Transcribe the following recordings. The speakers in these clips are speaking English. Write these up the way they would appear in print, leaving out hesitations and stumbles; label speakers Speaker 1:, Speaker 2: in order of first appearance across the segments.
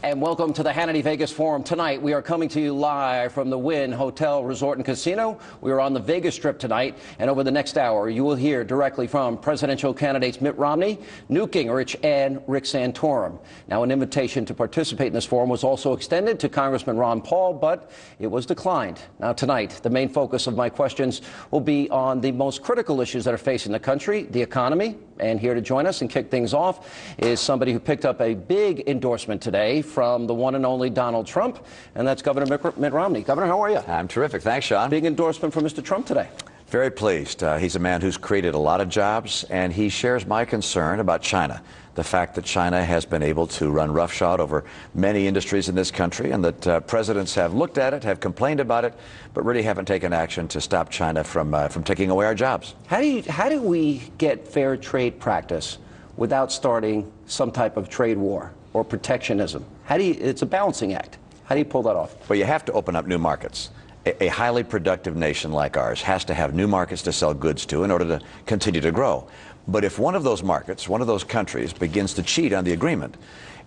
Speaker 1: And welcome to the Hannity Vegas Forum. Tonight, we are coming to you live from the Wynn Hotel, Resort and Casino. We are on the Vegas Strip tonight, and over the next hour, you will hear directly from presidential candidates Mitt Romney, Newt Gingrich, and Rick Santorum. Now, an invitation to participate in this forum was also extended to Congressman Ron Paul, but it was declined. Now, tonight, the main focus of my questions will be on the most critical issues that are facing the country, the economy. And here to join us and kick things off is somebody who picked up a big endorsement today from the one and only Donald Trump, and that's Governor Mitt Romney. Governor, how are you?
Speaker 2: I'm terrific. Thanks, Sean.
Speaker 1: Big endorsement from Mr. Trump today.
Speaker 2: Very pleased. He's a man who's created a lot of jobs, and he shares my concern about China. The fact that China has been able to run roughshod over many industries in this country, and that presidents have looked at it, have complained about it, but really haven't taken action to stop China from taking away our jobs.
Speaker 1: How do we get fair trade practice without starting some type of trade war or protectionism? It's a balancing act. How do you pull that off?
Speaker 2: Well, you have to open up new markets. A highly productive nation like ours has to have new markets to sell goods to in order to continue to grow. But if one of those markets, one of those countries, begins to cheat on the agreement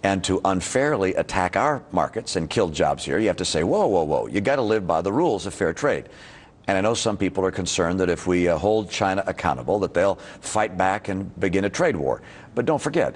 Speaker 2: and to unfairly attack our markets and kill jobs here, you have to say, whoa, whoa, whoa, you got to live by the rules of fair trade. And I know some people are concerned that if we hold China accountable, that they'll fight back and begin a trade war. But don't forget,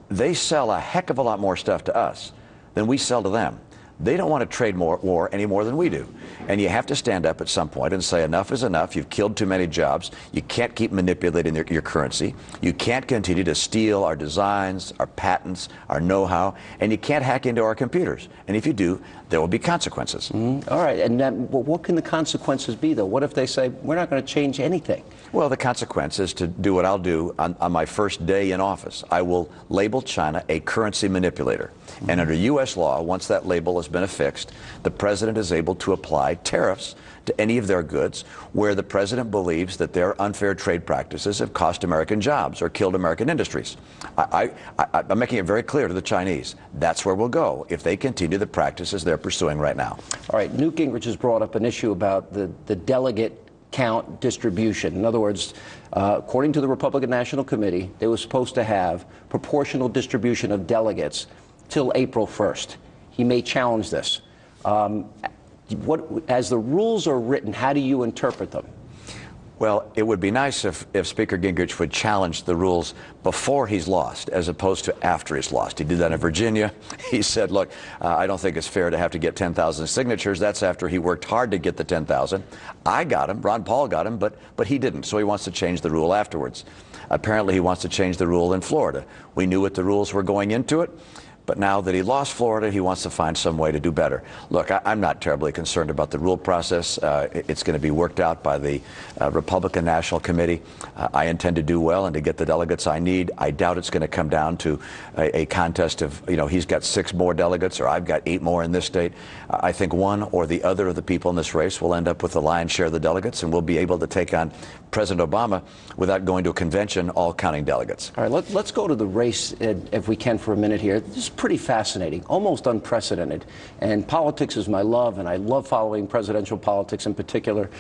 Speaker 2: they sell a heck of a lot more stuff to us than we sell to them. They don't want a trade war any more than we do. And you have to stand up at some point and say enough is enough. You've killed too many jobs. You can't keep manipulating your currency. You can't continue to steal our designs, our patents, our know-how, and you can't hack into our computers. And if you do, there will be consequences.
Speaker 1: All right. And what can the consequences be, though? What if they say, we're not going to change anything?
Speaker 2: Well, the consequence is to do what I'll do on my first day in office. I will label China a currency manipulator. And under U.S. law, once that label has been affixed, the president is able to apply tariffs to any of their goods where the president believes that their unfair trade practices have cost American jobs or killed American industries. I'm making it very clear to the Chinese. That's where we'll go if they continue the practices they're pursuing right now.
Speaker 1: All right. Newt Gingrich has brought up an issue about the delegate count distribution. In other words, according to the Republican National Committee, they were supposed to have proportional distribution of delegates till April 1st. He may challenge this. As the rules are written, how do you interpret them?
Speaker 2: Well, it would be nice if Speaker Gingrich would challenge the rules before he's lost as opposed to after he's lost. He did that in Virginia. He said, look, I don't think it's fair to have to get 10,000 signatures. That's after he worked hard to get the 10,000. I got him. Ron Paul got him, but he didn't. So he wants to change the rule afterwards. Apparently, he wants to change the rule in Florida. We knew what the rules were going into it. But now that he lost Florida, he wants to find some way to do better. Look, I'm not terribly concerned about the rule process. It's going to be worked out by the Republican National Committee. I intend to do well and to get the delegates I need. I doubt it's going to come down to a contest of, he's got 6 more delegates or I've got 8 more in this state. I think one or the other of the people in this race will end up with the lion's share of the delegates, and we'll be able to take on President Obama without going to a convention all counting delegates.
Speaker 1: All right, let's go to the race, if we can, for a minute here. This is pretty fascinating, almost unprecedented. And politics is my love, and I love following presidential politics in particular.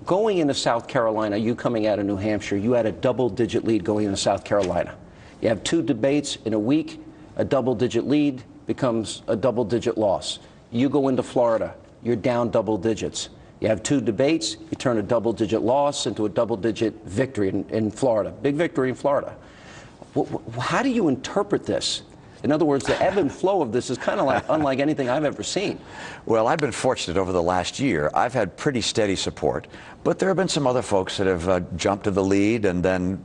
Speaker 1: Going into South Carolina, you coming out of New Hampshire, you had a double-digit lead going into South Carolina. You have 2 debates in a week, a double-digit lead becomes a double-digit loss. You go into Florida, you're down double digits. You have 2 debates, you turn a double-digit loss into a double-digit victory in Florida. Big victory in Florida. How do you interpret this? In other words, the ebb and flow of this is kind of like unlike anything I've ever seen.
Speaker 2: Well, I've been fortunate over the last year. I've had pretty steady support, but there have been some other folks that have jumped to the lead and then,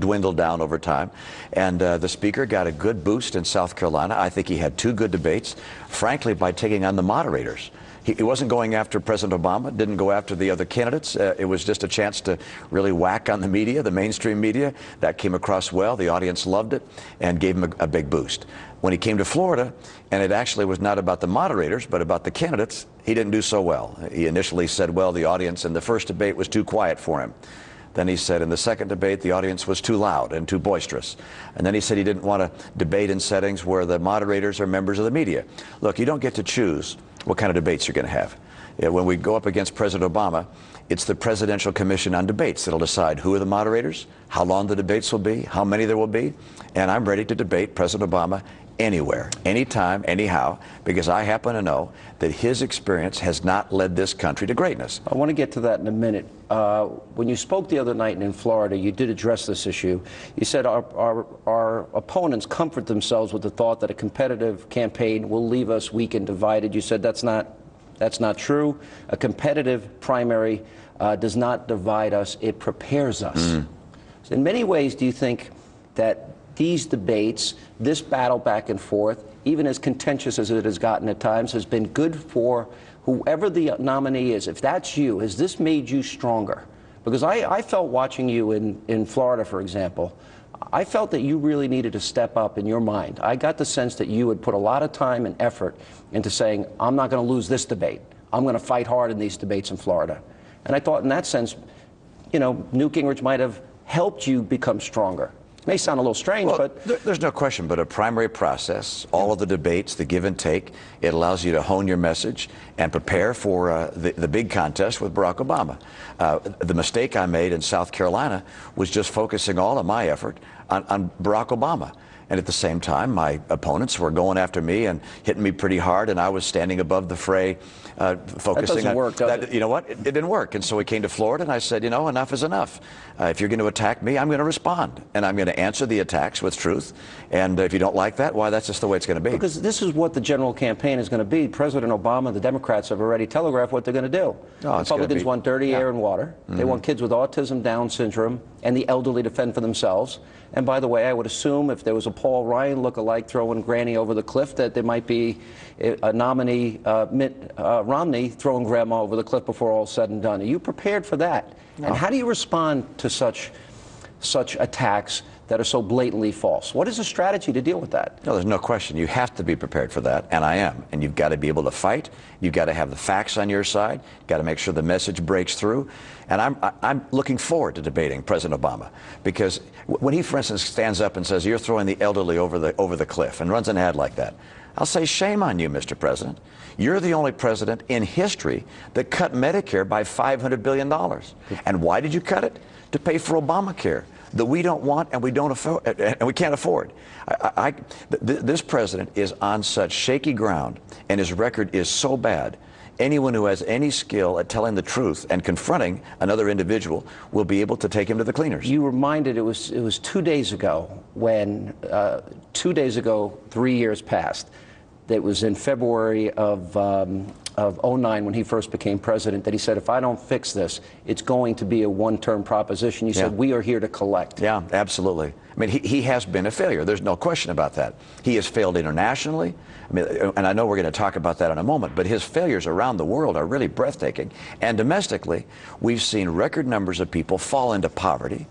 Speaker 2: dwindled down over time. And the speaker got a good boost in South Carolina. I think he had 2 good debates, frankly, by taking on the moderators. He wasn't going after President Obama, didn't go after the other candidates. It was just a chance to really whack on the media, the mainstream media. That came across well. The audience loved it and gave him a big boost. When he came to Florida, and it actually was not about the moderators, but about the candidates, he didn't do so well. He initially said, well, the audience in the first debate was too quiet for him. Then he said in the second debate, the audience was too loud and too boisterous. And then he said he didn't want to debate in settings where the moderators are members of the media. Look, you don't get to choose what kind of debates you're going to have. When we go up against President Obama, it's the Presidential Commission on Debates that'll decide who are the moderators, how long the debates will be, how many there will be, and I'm ready to debate President Obama anywhere, anytime, anyhow, because I happen to know that his experience has not led this country to greatness.
Speaker 1: I want to get to that in a minute. When you spoke the other night in Florida, you did address this issue. You said our opponents comfort themselves with the thought that a competitive campaign will leave us weak and divided. You said that's not true. A competitive primary does not divide us, it prepares us. So in many ways, do you think that these debates, this battle back and forth, even as contentious as it has gotten at times, has been good for whoever the nominee is? If that's you, has this made you stronger? Because I felt watching you in Florida, for example, I felt that you really needed to step up in your mind. I got the sense that you had put a lot of time and effort into saying, I'm not going to lose this debate. I'm going to fight hard in these debates in Florida. And I thought in that sense, you know, Newt Gingrich might have helped you become stronger. It may sound a little strange,
Speaker 2: well,
Speaker 1: but
Speaker 2: there's no question, but a primary process, all of the debates, the give and take, it allows you to hone your message and prepare for the big contest with Barack Obama. The mistake I made in South Carolina was just focusing all of my effort on Barack Obama. And at the same time, my opponents were going after me and hitting me pretty hard, and I was standing above the fray, focusing
Speaker 1: that doesn't
Speaker 2: on
Speaker 1: work, does it?
Speaker 2: You know what? It didn't work. And so we came to Florida, and I said, you know, enough is enough. If you're going to attack me, I'm going to respond, and I'm going to answer the attacks with truth. And if you don't like that, why, that's just the way it's going to be.
Speaker 1: because this is what the general campaign is going to be. President Obama, the Democrats have already telegraphed what they're going to do. Republicans want dirty air and water. They want kids with autism, Down syndrome, and the elderly to fend for themselves. And by the way, I would assume if there was a Paul Ryan look-alike throwing Granny over the cliff, that there might be a nominee, Romney, throwing Grandma over the cliff before all said and done. Are you prepared for that? No. And how do you respond to such attacks that are so blatantly false? What is the strategy to deal with that?
Speaker 2: No, there's no question. You have to be prepared for that, and I am. And you've got to be able to fight. You've got to have the facts on your side. You've got to make sure the message breaks through. And I'm looking forward to debating President Obama, because when he, for instance, stands up and says, you're throwing the elderly over the cliff, and runs an ad like that, I'll say, shame on you, Mr. President. You're the only president in history that cut Medicare by $500 billion. And why did you cut it? To pay for Obamacare that we don't want and we don't afford, and we can't afford. This president is on such shaky ground, and his record is so bad. Anyone who has any skill at telling the truth and confronting another individual will be able to take him to the cleaners.
Speaker 1: You reminded, it was 2 days ago when 2 days ago, 3 years passed. That was in February of '09 when he first became president, that he said, if I don't fix this, it's going to be a one-term proposition. You said, we are here to collect.
Speaker 2: Yeah, absolutely. I mean, he has been a failure. There's no question about that. He has failed internationally. I mean, and I know we're going to talk about that in a moment, but his failures around the world are really breathtaking. And domestically, we've seen record numbers of people fall into poverty.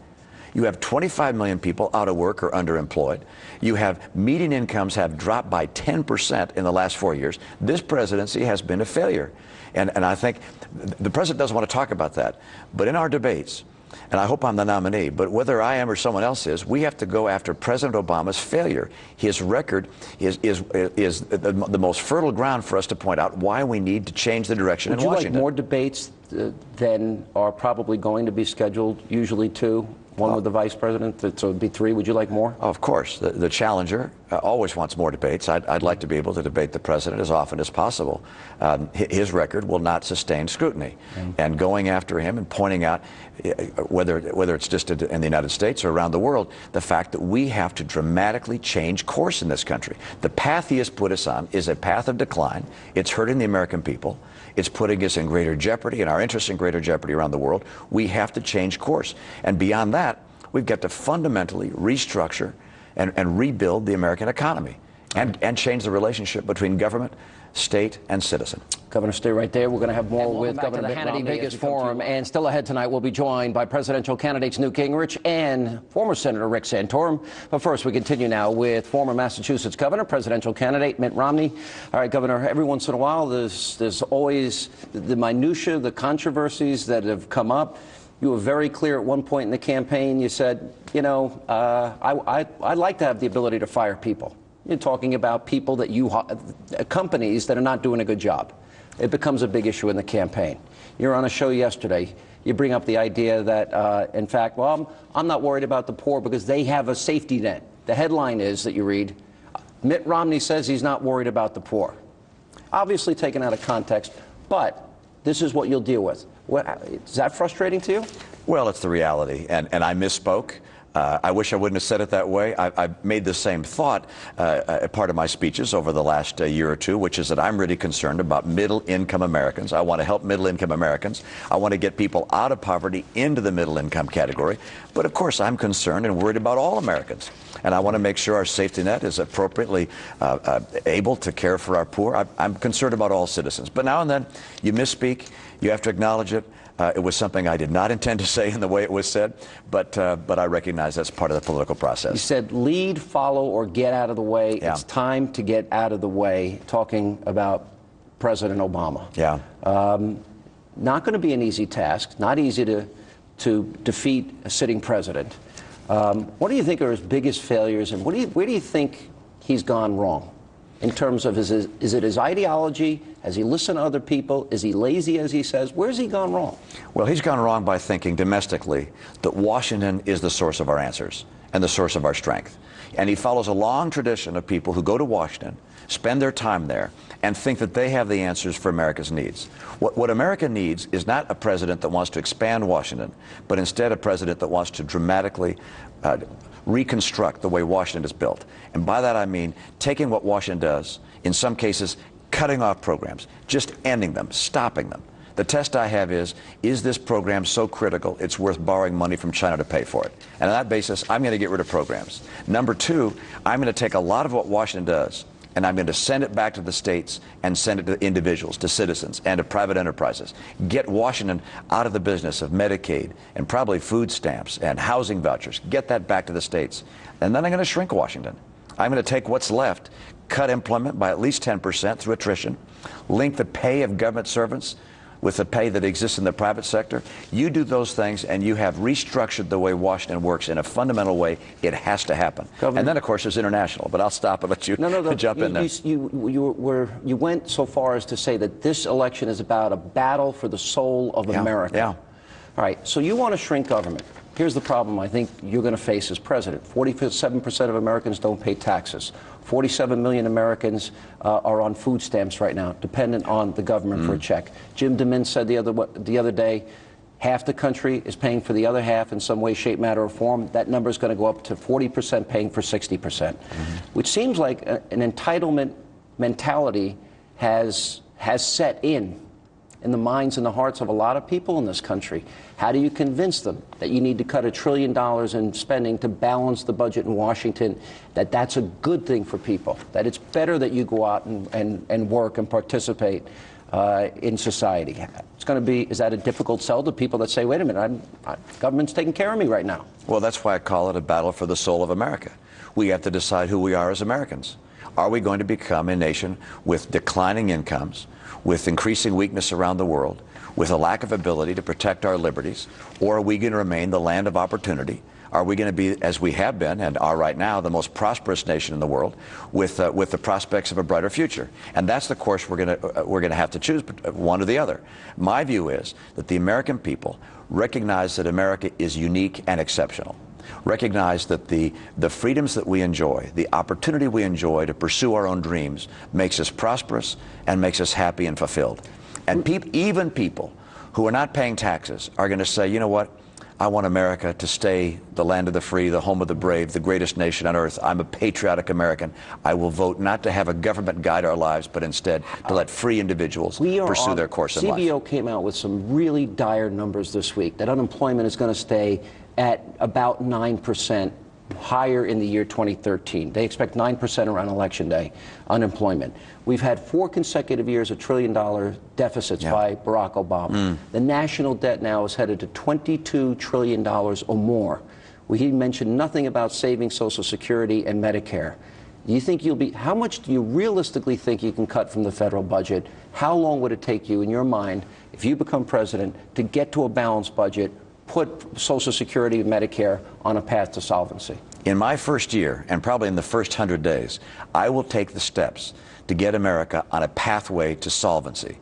Speaker 2: You have 25 million people out of work or underemployed. You have median incomes have dropped by 10% in the last 4 years. This presidency has been a failure. And I think the president doesn't want to talk about that. But in our debates, and I hope I'm the nominee, but whether I am or someone else is, we have to go after President Obama's failure. His record is the most fertile ground for us to point out why we need to change the direction in Washington.
Speaker 1: Would you like more debates than are probably going to be scheduled, usually 2? One with the vice president, so it would be 3. Would you like more?
Speaker 2: Of course. The challenger always wants more debates. I'd like to be able to debate the president as often as possible. His record will not sustain scrutiny. And going after him and pointing out, whether it's just in the United States or around the world, the fact that we have to dramatically change course in this country. The path he has put us on is a path of decline. It's hurting the American people. It's putting us in greater jeopardy, and our interests in greater jeopardy around the world. We have to change course. And beyond that, we've got to fundamentally restructure and rebuild the American economy and change the relationship between government, state, and citizen.
Speaker 1: Governor, stay right there. We're going to have more with Governor
Speaker 3: the Hannity
Speaker 1: Vegas Forum. And still ahead tonight, we'll be joined by presidential candidates Newt Gingrich and former Senator Rick Santorum. But first, we continue now with former Massachusetts Governor, presidential candidate Mitt Romney. All right, Governor, every once in a while, there's always the minutia, the controversies that have come up. You were very clear at one point in the campaign. You said, you know, I'd like to have the ability to fire people. You're talking about people that companies that are not doing a good job. It becomes a big issue in the campaign. You're on a show yesterday. You bring up the idea that, in fact, well, I'm not worried about the poor because they have a safety net. The headline is that you read, Mitt Romney says he's not worried about the poor. Obviously taken out of context, but this is what you'll deal with. Is that frustrating to you?
Speaker 2: Well, it's the reality, and I misspoke. I wish I wouldn't have said it that way. I've made the same thought part of my speeches over the last year or two, which is that I'm really concerned about middle-income Americans. I want to help middle-income Americans. I want to get people out of poverty into the middle-income category. But, of course, I'm concerned and worried about all Americans. And I want to make sure our safety net is appropriately able to care for our poor. I'm concerned about all citizens. But now and then, you misspeak. You have to acknowledge it. It was something I did not intend to say in the way it was said, but I recognize that's part of the political process.
Speaker 1: You said lead, follow, or get out of the way.
Speaker 2: Yeah.
Speaker 1: It's time to get out of the way, talking about President Obama.
Speaker 2: Yeah.
Speaker 1: Not going to be an easy task, not easy to defeat a sitting president. What do you think are his biggest failures, and where do you think he's gone wrong? In terms of, is it his ideology? Has he listened to other people? Is he lazy, as he says? Where's he gone wrong?
Speaker 2: Well, he's gone wrong by thinking domestically that Washington is the source of our answers and the source of our strength. And he follows a long tradition of people who go to Washington, spend their time there, and think that they have the answers for America's needs. What America needs is not a president that wants to expand Washington, but instead a president that wants to dramatically reconstruct the way Washington is built. And by that I mean taking what Washington does, in some cases cutting off programs, just ending them, stopping them. The test I have is this program so critical it's worth borrowing money from China to pay for it? And on that basis, I'm going to get rid of programs. Number two, I'm going to take a lot of what Washington does, and I'm going to send it back to the states and send it to individuals, to citizens, and to private enterprises. Get Washington out of the business of Medicaid and probably food stamps and housing vouchers. Get that back to the states. And then I'm going to shrink Washington. I'm going to take what's left, cut employment by at least 10% through attrition, link the pay of government servants with the pay that exists in the private sector. You do those things, and you have restructured the way Washington works in a fundamental way. It has to happen.
Speaker 1: Governor,
Speaker 2: and then, of course, there's international. But I'll stop and let you jump in there.
Speaker 1: You went so far as to say that this election is about a battle for the soul of America.
Speaker 2: Yeah.
Speaker 1: All right, so you want to shrink government. Here's the problem I think you're going to face as president. 47% of Americans don't pay taxes. 47 million Americans are on food stamps right now, dependent on the government for a check. Jim DeMint said the other day, half the country is paying for the other half in some way, shape, matter, or form. That number is going to go up to 40% paying for 60%, which seems like an entitlement mentality has set in the minds and the hearts of a lot of people in this country. How do you convince them that you need to cut $1 trillion in spending to balance the budget in Washington, that that's a good thing for people, that it's better that you go out and work and participate in society? It's going to be, is that a difficult sell to people that say, wait a minute, government's taking care of me right now?
Speaker 2: Well, that's why I call it a battle for the soul of America. We have to decide who we are as Americans. Are we going to become a nation with declining incomes, with increasing weakness around the world, with a lack of ability to protect our liberties, or are we going to remain the land of opportunity? Are we going to be, as we have been and are right now, the most prosperous nation in the world, with the prospects of a brighter future? And that's the course we're going to have to choose, one or the other. My view is that the American people recognize that America is unique and exceptional. Recognize that the freedoms that we enjoy, the opportunity we enjoy to pursue our own dreams, makes us prosperous and makes us happy and fulfilled. And even people who are not paying taxes are going to say, you know what, I want America to stay the land of the free, the home of the brave, the greatest nation on earth. I'm a patriotic American. I will vote not to have a government guide our lives, but instead to let free individuals pursue their course in life.
Speaker 1: CBO came out with some really dire numbers this week, that unemployment is going to stay at about 9% higher in the year 2013. They expect 9% around Election Day unemployment. We've had 4 consecutive years of $1 trillion deficits by Barack Obama. The national debt now is headed to $22 trillion or more. He mentioned nothing about saving Social Security and Medicare. Do you think how much do you realistically think you can cut from the federal budget? How long would it take you, in your mind, if you become president, to get to a balanced budget, put Social Security and Medicare on a path to solvency?
Speaker 2: In my first year, and probably in the first 100 days, I will take the steps to get America on a pathway to solvency.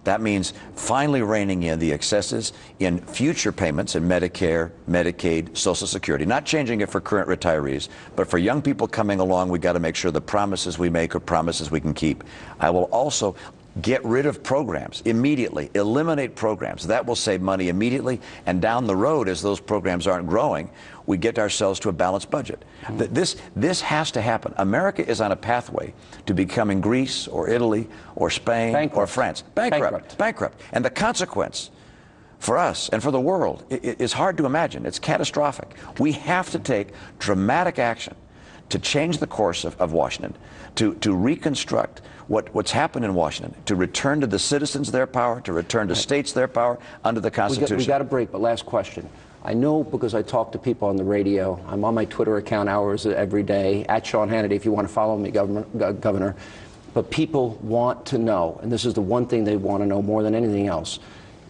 Speaker 2: That means finally reining in the excesses in future payments in Medicare, Medicaid, Social Security. Not changing it for current retirees, but for young people coming along, we got to make sure the promises we make are promises we can keep. I will also get rid of programs immediately, eliminate programs. That will save money immediately, and down the road, as those programs aren't growing, we get ourselves to a balanced budget. This has to happen. America is on a pathway to becoming Greece or Italy or Spain or France. Bankrupt. And the consequence for us and for the world is hard to imagine. It's catastrophic. We have to take dramatic action to change the course of Washington, to reconstruct what's happened in Washington, to return to the citizens their power, to return to states their power under the Constitution.
Speaker 1: We got a break, but last question. I know because I talk to people on the radio. I'm on my Twitter account hours every day, at Sean Hannity, if you want to follow me, Governor. But people want to know, and this is the one thing they want to know more than anything else.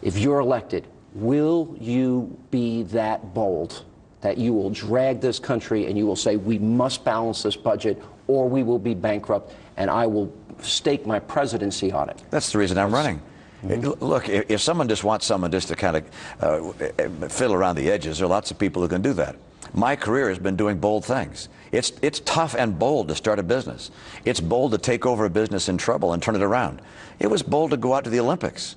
Speaker 1: If you're elected, will you be that bold that you will drag this country and you will say, we must balance this budget or we will be bankrupt, and I will stake my presidency on it?
Speaker 2: That's the reason I'm running. Look, if someone just wants someone just to kind of fiddle around the edges, there are lots of people who can do that. My career has been doing bold things. It's tough and bold to start a business. It's bold to take over a business in trouble and turn it around. It was bold to go out to the Olympics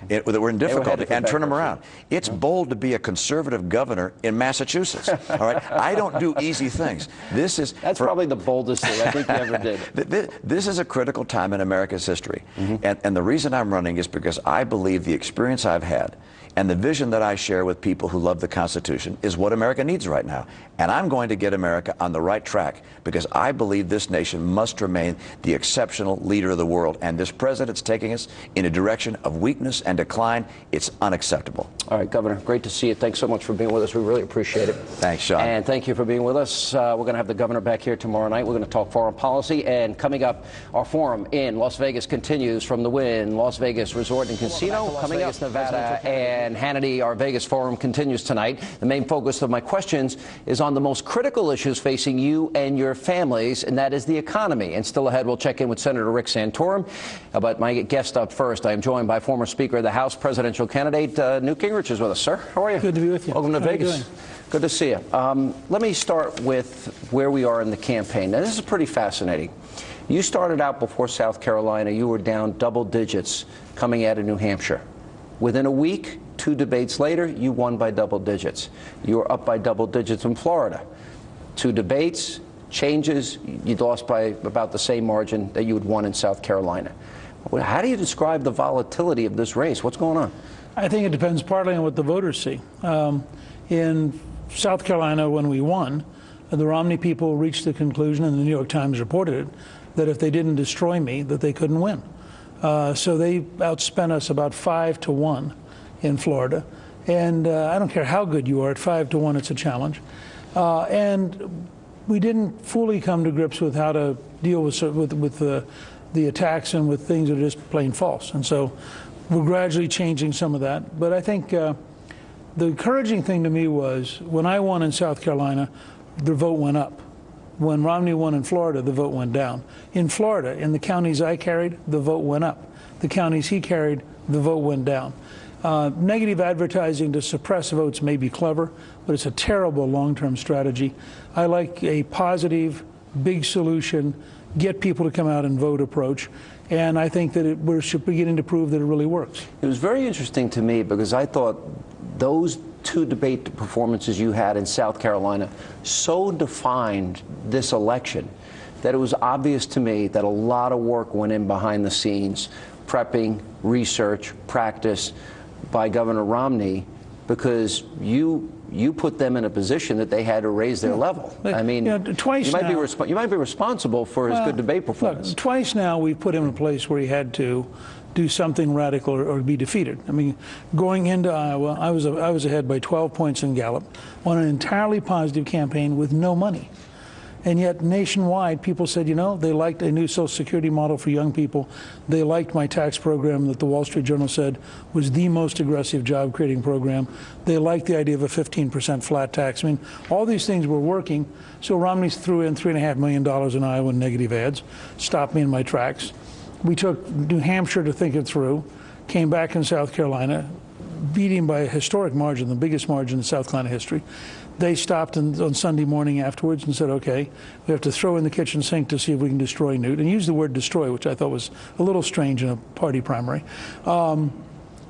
Speaker 2: that were in difficulty and turn them around. It's bold to be a conservative governor in Massachusetts. All right, I don't do easy things.
Speaker 1: That's probably the boldest thing I think you ever did.
Speaker 2: This is a critical time in America's history, and the reason I'm running is because I believe the experience I've had and the vision that I share with people who love the Constitution is what America needs right now. And I'm going to get America on the right track because I believe this nation must remain the exceptional leader of the world. And this president's taking us in a direction of weakness and decline. It's unacceptable.
Speaker 1: All right, Governor, great to see you. Thanks so much for being with us. We really appreciate it.
Speaker 2: Thanks, Sean.
Speaker 1: And thank you for being with us. We're going to have the governor back here tomorrow night. We're going to talk foreign policy. And coming up, our forum in Las Vegas continues from the Wynn Las Vegas Resort and Casino. Coming up, Nevada, and Hannity, our Vegas forum continues tonight. The main focus of my questions is on the most critical issues facing you and your families, and that is the economy. And still ahead, we'll check in with Senator Rick Santorum. But my guest up first, I am joined by former Speaker of the House, presidential candidate Newt Gingrich is with us. Sir, how are you?
Speaker 3: Good to be with you.
Speaker 1: Welcome to Vegas. Good to see you. Let me start with where we are in the campaign. Now, this is pretty fascinating. You started out before South Carolina. You were down double digits coming out of New Hampshire. Within a week, 2 debates later, you won by double digits. You were up by double digits in Florida. 2 debates, changes, you lost by about the same margin that you had won in South Carolina. How do you describe the volatility of this race? What's going on?
Speaker 3: I think it depends partly on what the voters see. In South Carolina, when we won, the Romney people reached the conclusion, and the New York Times reported it, that if they didn't destroy me, that they couldn't win. So they outspent us about 5-1 in Florida. And I don't care how good you are, at 5-1, it's a challenge. And we didn't fully come to grips with how to deal with the attacks and with things that are just plain false. And so we're gradually changing some of that. But I think the encouraging thing to me was when I won in South Carolina, the vote went up. When Romney won in Florida, the vote went down. In Florida, in the counties I carried, the vote went up. The counties he carried, the vote went down. Negative advertising to suppress votes may be clever, but it's a terrible long-term strategy. I like a positive, big solution, get people to come out and vote approach, and I think that we're beginning to prove that it really works.
Speaker 1: It was very interesting to me because I thought those 2 debate performances you had in South Carolina so defined this election that it was obvious to me that a lot of work went in behind the scenes, prepping, research, practice by Governor Romney, because you put them in a position that they had to raise their level. I mean,
Speaker 3: twice
Speaker 1: you might be responsible for his good debate performance.
Speaker 3: Look, twice now we've put him in a place where he had to do something radical or be defeated. I mean, going into Iowa, I was ahead by 12 points in Gallup on an entirely positive campaign with no money. And yet nationwide, people said, you know, they liked a new Social Security model for young people. They liked my tax program that the Wall Street Journal said was the most aggressive job creating program. They liked the idea of a 15% flat tax. I mean, all these things were working. So Romney threw in $3.5 million in Iowa in negative ads, stopped me in my tracks. We took New Hampshire to think it through. came back in South Carolina, beating by a historic margin, the biggest margin in South Carolina history. They stopped on Sunday morning afterwards and said, okay, we have to throw in the kitchen sink to see if we can destroy Newt, and use the word destroy, which I thought was a little strange in a party primary.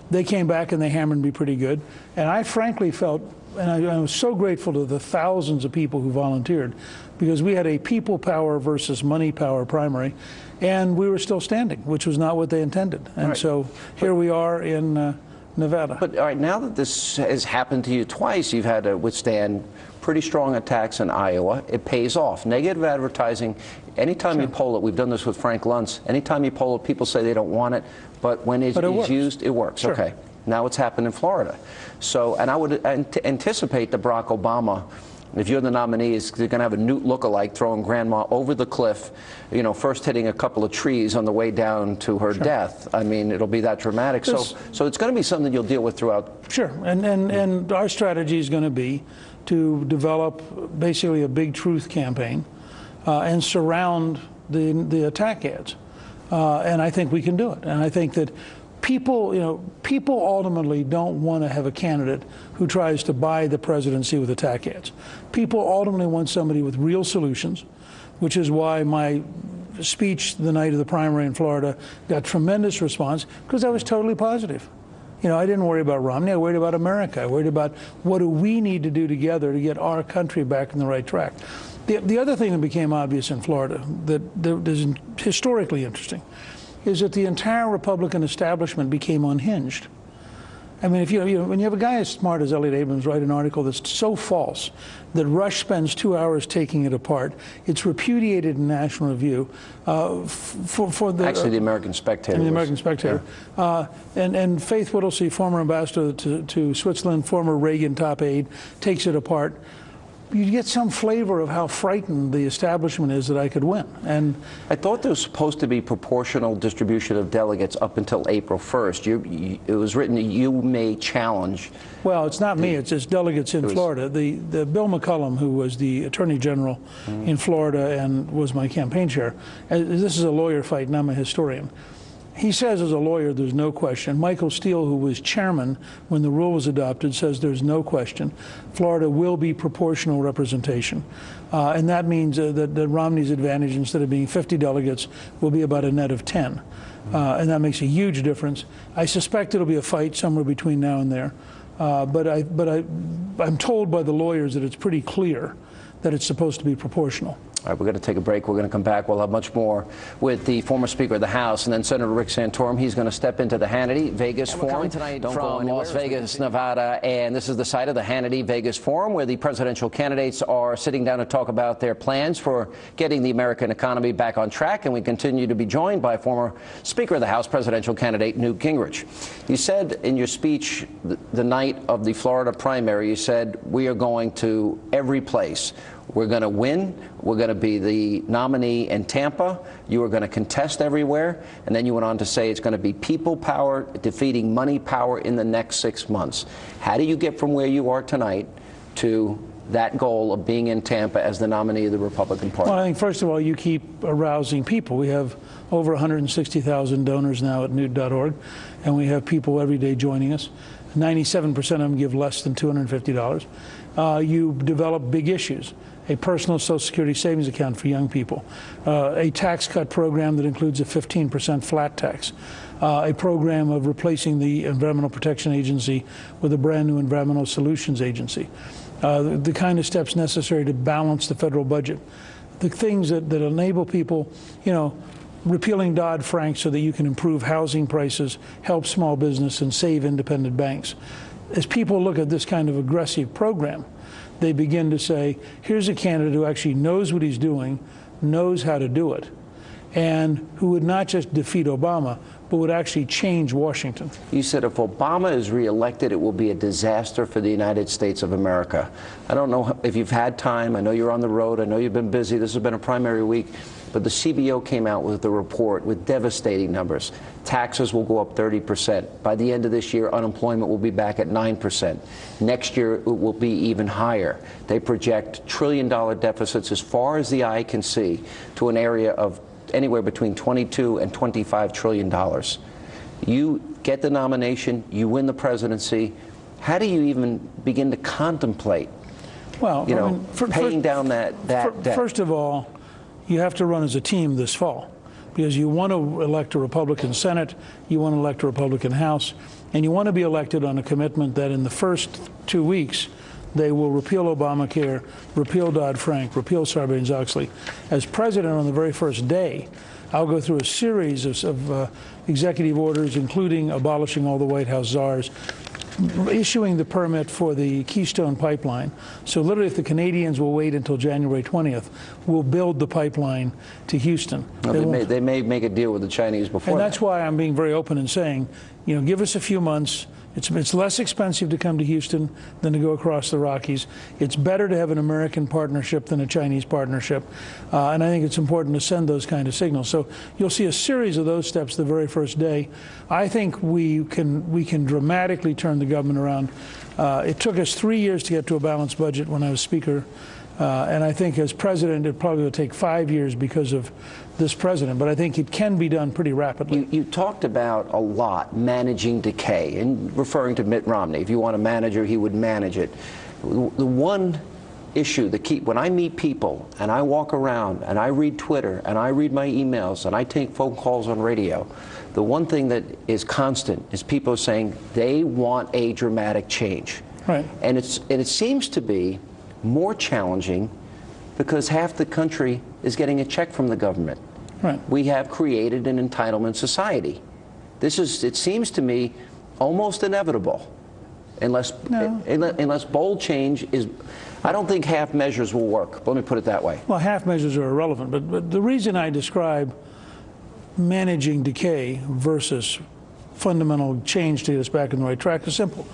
Speaker 3: They came back and they hammered me pretty good. And I frankly felt, and I was so grateful to the thousands of people who volunteered, because we had a people power versus money power primary, and we were still standing, which was not what they intended. And so here we are in Nevada.
Speaker 1: But all right, now that this has happened to you twice, you've had to withstand pretty strong attacks in Iowa. It pays off. Negative advertising, anytime you poll it, we've done this with Frank Luntz, anytime you poll it, people say they don't want it, but when it's used, it works.
Speaker 3: Sure.
Speaker 1: Okay. Now it's happened in Florida. So, and I would anticipate that Barack Obama, if you're the nominee, is going to have a Newt lookalike throwing grandma over the cliff, you know, first hitting a couple of trees on the way down to her death. I mean, it'll be that dramatic. So it's going to be something you'll deal with throughout.
Speaker 3: Sure, and our strategy is going to be to develop basically a big truth campaign and surround the attack ads. And I think we can do it. And I think that people ultimately don't want to have a candidate who tries to buy the presidency with attack ads. People ultimately want somebody with real solutions, which is why my speech the night of the primary in Florida got tremendous response, because I was totally positive. You know, I didn't worry about Romney. I worried about America. I worried about what do we need to do together to get our country back on the right track. The other thing that became obvious in Florida that is historically interesting is that the entire Republican establishment became unhinged. I mean, when you have a guy as smart as Elliot Abrams write an article that's so false that Rush spends 2 hours taking it apart, it's repudiated in National Review for the
Speaker 1: actually the American Spectator.
Speaker 3: The American Spectator, yeah. And Faith Whittlesey, former ambassador to Switzerland, former Reagan top aide, takes it apart. You get some flavor of how frightened the establishment is that I could win. And
Speaker 1: I thought there was supposed to be proportional distribution of delegates up until April 1st. It was written that you may challenge.
Speaker 3: Well, it's not me. It's delegates in Florida. The Bill McCollum, who was the Attorney General in Florida and was my campaign chair. This is a lawyer fight, and I'm a historian. He says as a lawyer there's no question. Michael Steele, who was chairman when the rule was adopted, says there's no question. Florida will be proportional representation. And that means that Romney's advantage, instead of being 50 delegates, will be about a net of 10. And that makes a huge difference. I suspect it'll be a fight somewhere between now and there. But I'm told by the lawyers that it's pretty clear that it's supposed to be proportional.
Speaker 1: All right, we're going to take a break. We're going to come back. We'll have much more with the former Speaker of the House, and then Senator Rick Santorum. He's going to step into the Hannity Vegas Forum tonight from Las Vegas, Nevada. And this is the site of the Hannity Vegas Forum, where the presidential candidates are sitting down to talk about their plans for getting the American economy back on track. And we continue to be joined by former Speaker of the House, presidential candidate Newt Gingrich. You said in your speech the night of the Florida primary, you said, we are going to every place. We're going to win. We're going to be the nominee in Tampa. You are going to contest everywhere. And then you went on to say it's going to be people power defeating money power in the next 6 months. How do you get from where you are tonight to that goal of being in Tampa as the nominee of the Republican Party?
Speaker 3: Well, I think, first of all, you keep arousing people. We have over 160,000 donors now at newt.org, and we have people every day joining us. 97% of them give less than $250. You develop big issues. A personal Social Security savings account for young people, a tax cut program that includes a 15% flat tax, a program of replacing the Environmental Protection Agency with a brand new Environmental Solutions Agency, the kind of steps necessary to balance the federal budget, the things that enable people, you know, repealing Dodd-Frank so that you can improve housing prices, help small business, and save independent banks. As people look at this kind of aggressive program, they begin to say, here's a candidate who actually knows what he's doing, knows how to do it, and who would not just defeat Obama, but would actually change Washington.
Speaker 1: You said if Obama is reelected, it will be a disaster for the United States of America. I don't know if you've had time. I know you're on the road. I know you've been busy. This has been a primary week. But the CBO came out with a report with devastating numbers. Taxes will go up 30%. By the end of this year, unemployment will be back at 9%. Next year, it will be even higher. They project trillion-dollar deficits as far as the eye can see to an area of anywhere between $22 and $25 trillion. You get the nomination, you win the presidency. How do you even begin to contemplate,
Speaker 3: well,
Speaker 1: paying down that debt?
Speaker 3: First of all, you have to run as a team this fall, because you want to elect a Republican Senate, you want to elect a Republican House, and you want to be elected on a commitment that in the first 2 weeks they will repeal Obamacare, repeal Dodd-Frank, repeal Sarbanes-Oxley. As president on the very first day, I'll go through a series of executive orders, including abolishing all the White House czars, issuing the permit for the Keystone Pipeline. So literally, if the Canadians will wait until January 20th, we'll build the pipeline to Houston.
Speaker 1: They may make a deal with the Chinese before
Speaker 3: And that's why I'm being very open and saying, give us a few months. It's less expensive to come to Houston than to go across the Rockies. It's better to have an American partnership than a Chinese partnership. And I think it's important to send those kind of signals. So you'll see a series of those steps the very first day. I think we can dramatically turn the government around. It took us 3 years to get to a balanced budget when I was Speaker. And I think as president, it probably will take 5 years because of this president. But I think it can be done pretty rapidly.
Speaker 1: You talked about a lot managing decay and referring to Mitt Romney. If you want a manager, he would manage it. The one issue that when I meet people and I walk around and I read Twitter and I read my emails and I take phone calls on radio, the one thing that is constant is people saying they want a dramatic change.
Speaker 3: Right.
Speaker 1: And it seems to be more challenging because half the country is getting a check from the government.
Speaker 3: Right.
Speaker 1: We have created an entitlement society. It seems to me, almost inevitable, unless bold change is. I don't think half measures will work. Let me put it that way.
Speaker 3: Well, half measures are irrelevant, but the reason I describe managing decay versus fundamental change to get us back on the right track is simple.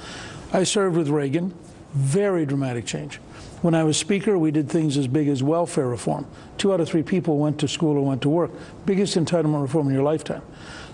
Speaker 3: I served with Reagan, very dramatic change. When I was Speaker, we did things as big as welfare reform. 2 out of 3 people went to school or went to work. Biggest entitlement reform in your lifetime.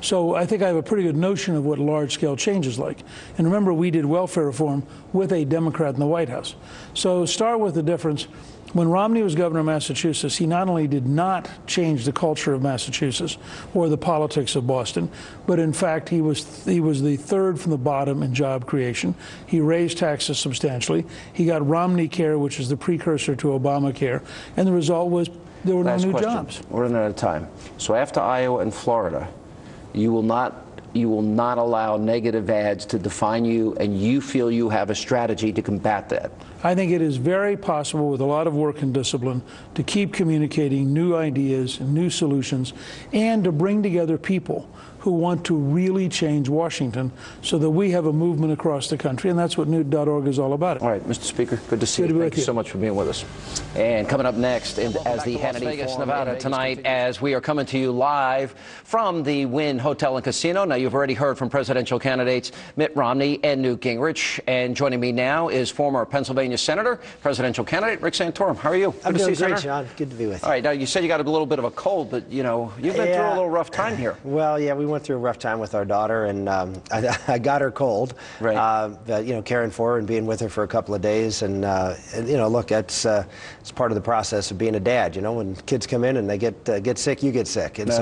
Speaker 3: So I think I have a pretty good notion of what large-scale change is like. And remember, we did welfare reform with a Democrat in the White House. So start with the difference. When Romney was governor of Massachusetts, he not only did not change the culture of Massachusetts or the politics of Boston, but in fact, he was the third from the bottom in job creation. He raised taxes substantially. He got Romney Care, which is the precursor to Obamacare, and the result was there were no new jobs.
Speaker 1: We're running out of time. So after Iowa and Florida, you will not allow negative ads to define you, and you feel you have a strategy to combat that.
Speaker 3: I think it is very possible, with a lot of work and discipline, to keep communicating new ideas and new solutions, and to bring together people who want to really change Washington so that we have a movement across the country, and that's what New.org is all about.
Speaker 1: All right, Mr. Speaker, good to see you. Thank you so much for being with us. And coming up next, as the Hannity Vegas, Nevada tonight, as we are coming to you live from the Wynn Hotel and Casino. Now, you've already heard from presidential candidates Mitt Romney and Newt Gingrich, and joining me now is former Pennsylvania Senator, presidential candidate Rick Santorum. How are you?
Speaker 4: I'm doing great, John. Good to be with you.
Speaker 1: All right, now you said you got a little bit of a cold, but you've been through a little rough time here.
Speaker 4: Well, yeah, we went through a rough time with our daughter, and I got her cold.
Speaker 1: Right.
Speaker 4: But caring for her and being with her for a couple of days, and look, it's part of the process of being a dad. When kids come in and they get sick, you get sick. And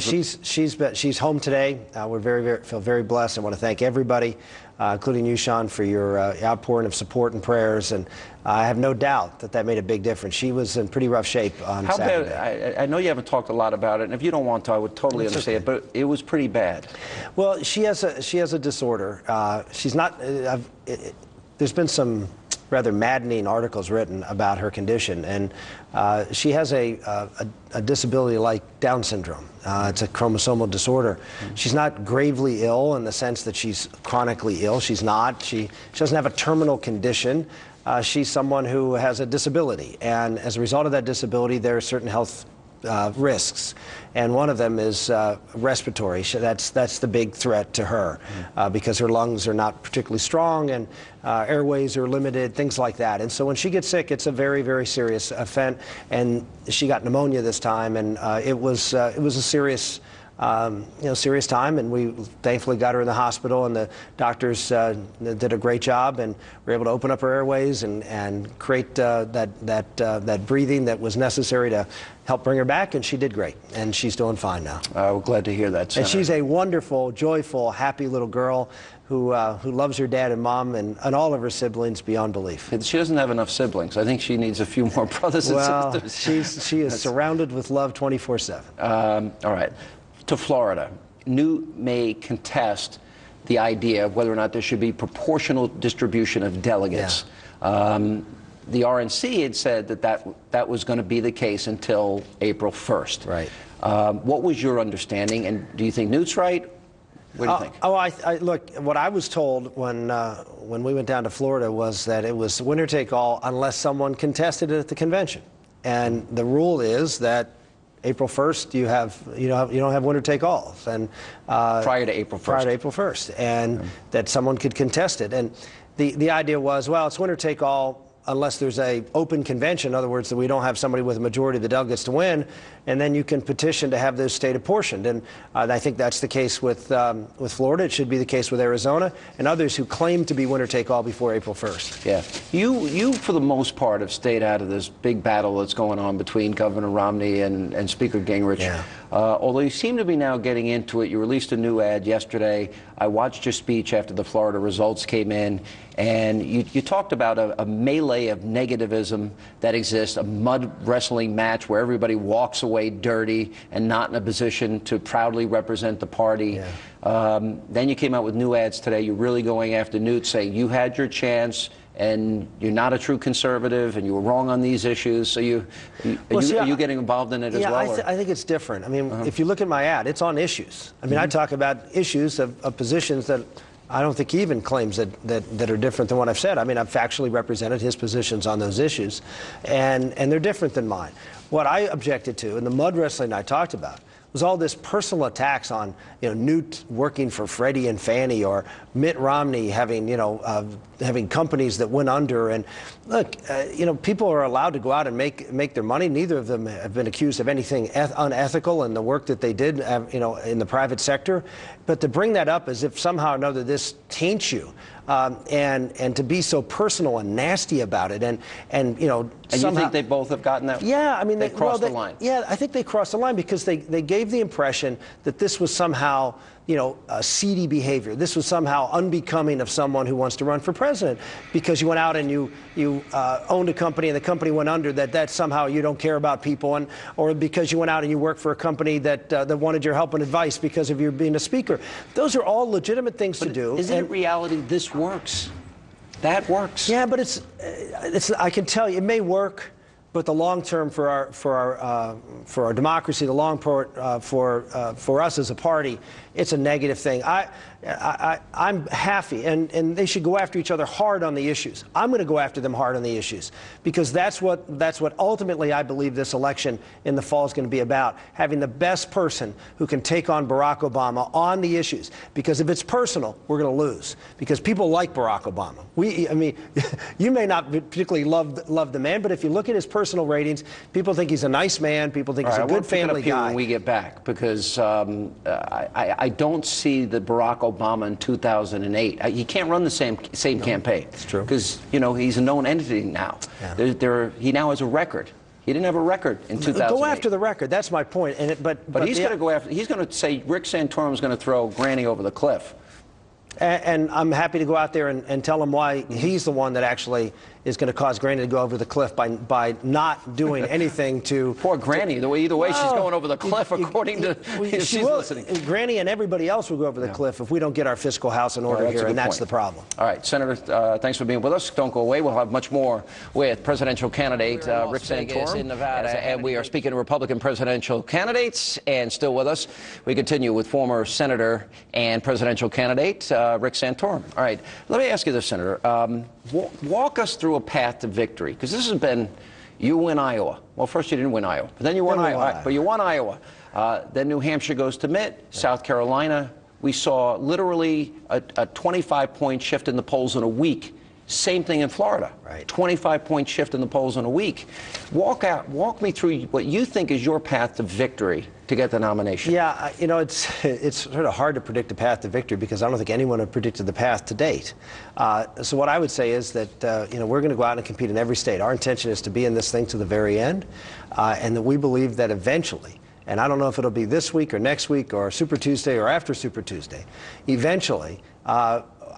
Speaker 4: she's home today. We're feel very blessed. I want to thank everybody, including you, Sean, for your outpouring of support and prayers. And I have no doubt that made a big difference. She was in pretty rough shape on Saturday.
Speaker 1: How bad? I know you haven't talked a lot about it, and if you don't want to, I would totally understand. But it was pretty bad.
Speaker 4: Well, she has a disorder. She's not. There's been some rather maddening articles written about her condition, and she has a disability like Down syndrome. It's a chromosomal disorder. She's not gravely ill in the sense that she's chronically ill. She's not. She doesn't have a terminal condition. She's someone who has a disability, and as a result of that disability, there are certain health risks, and one of them is respiratory. That's the big threat to her, because her lungs are not particularly strong, and airways are limited, things like that. And so when she gets sick, it's a very, very serious offense. And she got pneumonia this time, and it was a serious serious time, and we thankfully got her in the hospital, and the doctors did a great job, and were able to open up her airways and create that breathing that was necessary to help bring her back, and she did great, and she's doing fine now.
Speaker 1: We're glad to hear that, Senator.
Speaker 4: And she's a wonderful, joyful, happy little girl who loves her dad and mom and all of her siblings beyond belief.
Speaker 1: She doesn't have enough siblings. I think she needs a few more brothers and sisters.
Speaker 4: She is surrounded with love 24/7.
Speaker 1: All right. To Florida. Newt may contest the idea of whether or not there should be proportional distribution of delegates. Yeah. The RNC had said that was going to be the case until April 1st.
Speaker 4: Right.
Speaker 1: What was your understanding, and do you think Newt's right? What do you think?
Speaker 4: Look, what I was told when we went down to Florida was that it was winner take all unless someone contested it at the convention. And the rule is that April 1st, you don't have winner take alls, and
Speaker 1: prior to April 1st.
Speaker 4: Prior to April 1st, and that someone could contest it. And the idea was, well, it's winner take all unless there's a open convention, in other words, that we don't have somebody with a majority of the delegates to win, and then you can petition to have those state apportioned. And I think that's the case with Florida. It should be the case with Arizona and others who claim to be winner take all before April 1st.
Speaker 1: Yeah, you for the most part have stayed out of this big battle that's going on between Governor Romney and Speaker Gingrich.
Speaker 4: Yeah.
Speaker 1: Although you seem to be now getting into it. You released a new ad yesterday. I watched your speech after the Florida results came in, and you talked about a melee of negativism that exists, a mud wrestling match where everybody walks away dirty and not in a position to proudly represent the party. Yeah. Then you came out with new ads today. You're really going after Newt, saying you had your chance and you're not a true conservative and you were wrong on these issues. So are you getting involved in it as well?
Speaker 4: Yeah, I think it's different. I mean, if you look at my ad, it's on issues. I mean, I talk about issues of positions that I don't think he even claims that are different than what I've said. I mean, I've factually represented his positions on those issues, and they're different than mine. What I objected to, and the mud wrestling I talked about, was all this personal attacks on, Newt working for Freddie and Fannie, or Mitt Romney having, having companies that went under. And look, people are allowed to go out and make their money. Neither of them have been accused of anything unethical in the work that they did, in the private sector. But to bring that up as if somehow or another this taints you, and to be so personal and nasty about it, and somehow,
Speaker 1: you think they both have gotten that?
Speaker 4: Yeah, I mean,
Speaker 1: they crossed the line.
Speaker 4: Yeah, I think they crossed the line because they gave the impression that this was somehow, seedy behavior. This was somehow unbecoming of someone who wants to run for president, because you went out and you owned a company and the company went under, that somehow you don't care about people, or because you went out and you worked for a company that wanted your help and advice because of your being a speaker. Those are all legitimate things to do.
Speaker 1: Isn't it reality this works? That works.
Speaker 4: Yeah, but it's I can tell you, it may work, but the long term for our democracy, the long for us as a party, it's a negative thing. I'm happy, and they should go after each other hard on the issues. I'm going to go after them hard on the issues, because that's what ultimately I believe this election in the fall is going to be about, having the best person who can take on Barack Obama on the issues. Because if it's personal, we're going to lose, because people like Barack Obama. I mean, you may not particularly love the man, but if you look at his personal ratings, people think he's a nice man. People think he's a good family guy.
Speaker 1: When we get back, because I don't see the Barack Obama in 2008. He can't run the same campaign.
Speaker 4: It's true.
Speaker 1: Because, he's a known entity now. Yeah. He now has a record. He didn't have a record in 2008.
Speaker 4: Go after the record. That's my point. But
Speaker 1: he's going to go after. He's going to say Rick Santorum is going to throw Granny over the cliff.
Speaker 4: And I'm happy to go out there and tell him why he's the one that actually is going to cause Granny to go over the cliff by not doing anything to...
Speaker 1: Poor Granny. Either way, she's going over the cliff, according to... She's listening.
Speaker 4: Granny and everybody else will go over the cliff if we don't get our fiscal house in order here, and that's the problem.
Speaker 1: All right, Senator, thanks for being with us. Don't go away. We'll have much more with presidential candidate Rick Santorum in Nevada, and we are speaking to Republican presidential candidates. And still with us, we continue with former Senator and presidential candidate Rick Santorum. All right, let me ask you this, Senator. Walk us through a path to victory, because this has been, you win Iowa. Well, first you didn't win Iowa, but then you won Iowa. Right, but you won Iowa. Then New Hampshire goes to Mitt. South Carolina, we saw literally a 25-point shift in the polls in a week Same thing in Florida.
Speaker 4: Right.
Speaker 1: 25-point shift in the polls in a week. Walk me through what you think is your path to victory to get the nomination.
Speaker 4: Yeah, you know, it's sort of hard to predict the path to victory because I don't think anyone had predicted the path to date. So what I would say is that, you know, we're going to go out and compete in every state. Our intention is to be in this thing to the very end, and that we believe that eventually, and I don't know if it'll be this week or next week or Super Tuesday or after Super Tuesday, eventually,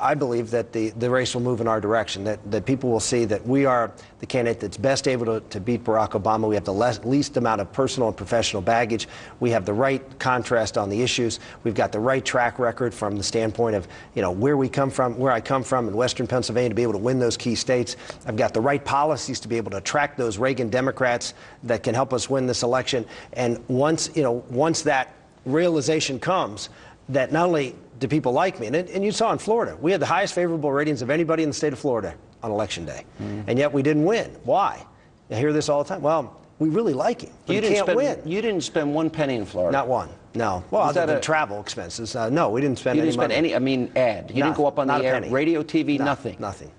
Speaker 4: I believe that the race will move in our direction, that people will see that we are the candidate that's best able to beat Barack Obama. We have the least amount of personal and professional baggage. We have the right contrast on the issues. We've got the right track record from the standpoint of, you know, where I come from in Western Pennsylvania to be able to win those key states. I've got the right policies to be able to attract those Reagan Democrats that can help us win this election. And once that realization comes, that not only do people like me, and you saw in Florida, we had the highest favorable ratings of anybody in the state of Florida on Election Day, and yet we didn't win. Why? I hear this all the time. Well, we really like him, but you can't win.
Speaker 1: You didn't spend one penny in Florida.
Speaker 4: Not one. No. Well, other than travel expenses. No, we didn't spend
Speaker 1: any money.
Speaker 4: You didn't spend
Speaker 1: any, I mean, ad. You didn't go up on the air, radio, TV, nothing.
Speaker 4: Nothing.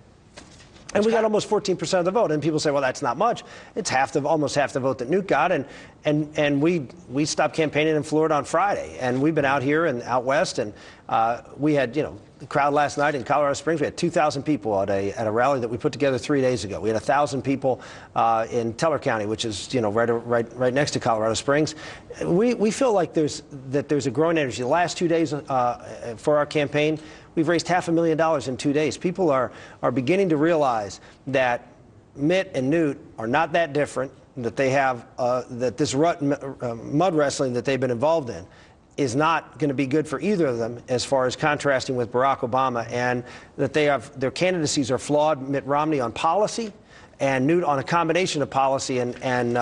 Speaker 4: And we got almost 14% of the vote. And people say, well, that's not much. It's almost half the vote that Newt got. And we stopped campaigning in Florida on Friday. And we've been out here and out west. And we had, you know, the crowd last night in Colorado Springs. We had 2,000 people at a rally that we put together 3 days ago. We had 1,000 people in Teller County, which is, you know, right next to Colorado Springs. We feel like there's a growing energy. The last 2 days for our campaign, we've raised $500,000 in 2 days. People are beginning to realize that Mitt and Newt are not that different, that they have that this mud wrestling that they've been involved in is not going to be good for either of them as far as contrasting with Barack Obama, and that their candidacies are flawed. Mitt Romney on policy and Newt on a combination of policy and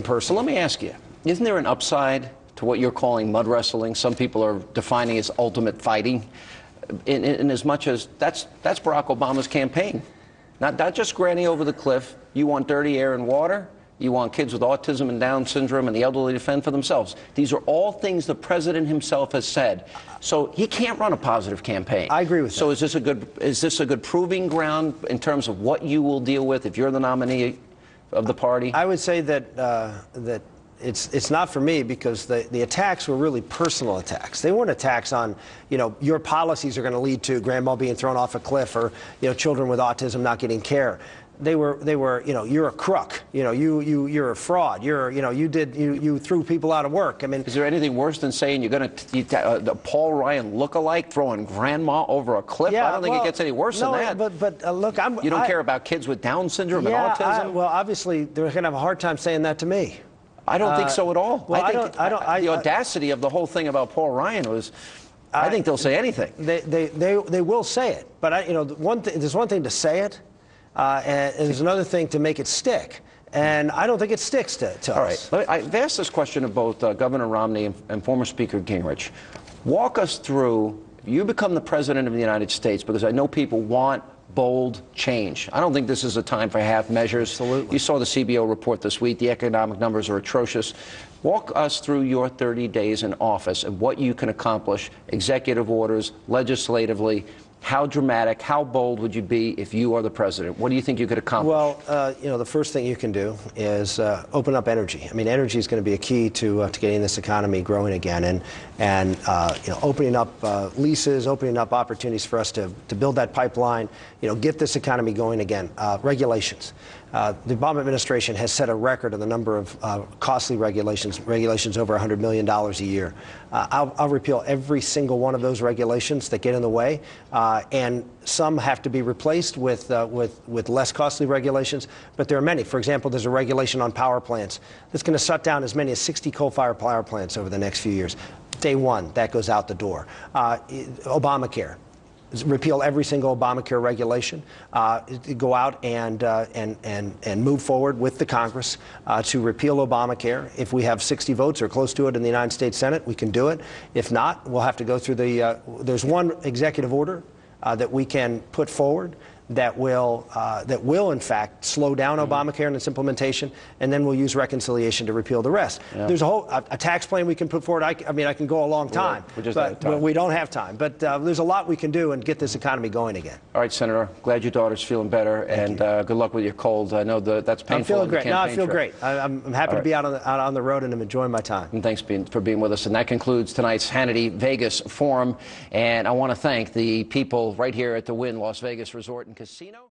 Speaker 4: person.
Speaker 1: So let me ask you, isn't there an upside to what you're calling mud wrestling? Some people are defining as ultimate fighting. In as much as that's Barack Obama's campaign. Not just granny over the cliff. You want dirty air and water. You want kids with autism and Down syndrome and the elderly to fend for themselves. These are all things the president himself has said. So he can't run a positive campaign.
Speaker 4: I agree with that.
Speaker 1: So is this a good proving ground in terms of what you will deal with if you're the nominee of the party?
Speaker 4: I would say that it's not for me, because the attacks were really personal attacks. They weren't attacks on, you know, your policies are going to lead to grandma being thrown off a cliff, or, you know, children with autism not getting care. They were, you know, you're a crook. You know, you're a fraud. You threw people out of work. I mean,
Speaker 1: is there anything worse than saying you're going to the Paul Ryan look-alike throwing grandma over a cliff?
Speaker 4: Yeah,
Speaker 1: I don't think it gets any worse than that.
Speaker 4: But look,
Speaker 1: you don't care about kids with Down syndrome and autism?
Speaker 4: Well, obviously they're going to have a hard time saying that to me.
Speaker 1: I don't think so at all.
Speaker 4: Well,
Speaker 1: the audacity of the whole thing about Paul Ryan was, I think they'll say anything.
Speaker 4: They will say it, but you know, there's one thing to say it, and there's another thing to make it stick. And I don't think it sticks to us.
Speaker 1: All right. I've asked this question of both Governor Romney and former Speaker Gingrich. Walk us through, you become the president of the United States, because I know people want bold change. I don't think this is a time for half measures.
Speaker 4: Absolutely.
Speaker 1: You saw the CBO report this week. The economic numbers are atrocious. Walk us through your 30 days in office and what you can accomplish, executive orders, legislatively. How dramatic, how bold would you be if you are the president? What do you think you could accomplish?
Speaker 4: Well, you know, the first thing you can do is open up energy. I mean, energy is going to be a key to getting this economy growing again, and you know, opening up leases, opening up opportunities for us to build that pipeline. You know, get this economy going again. Regulations. The Obama administration has set a record on the number of costly regulations over $100 million a year. I'll repeal every single one of those regulations that get in the way, and some have to be replaced with less costly regulations, but there are many. For example, there's a regulation on power plants that's going to shut down as many as 60 coal-fired power plants over the next few years. Day one, that goes out the door. Obamacare. Repeal every single Obamacare regulation, go out and move forward with the Congress to repeal Obamacare. If we have 60 votes or close to it in the United States Senate, we can do it. If not, we'll have to go through there's one executive order that we can put forward that will in fact slow down Obamacare and its implementation, and then we'll use reconciliation to repeal the rest. Yeah. There's a tax plan we can put forward. I mean, I can go a long time, but we don't have time. But there's a lot we can do and get this economy going again.
Speaker 1: All right, Senator. Glad your daughter's feeling better, and good luck with your cold. I know that's painful.
Speaker 4: I'm feeling great. No, I feel great. I'm happy to be out on the road, and I'm enjoying my time.
Speaker 1: And thanks for being with us. And that concludes tonight's Hannity Vegas Forum. And I want to thank the people right here at the Wynn Las Vegas Resort and Casino.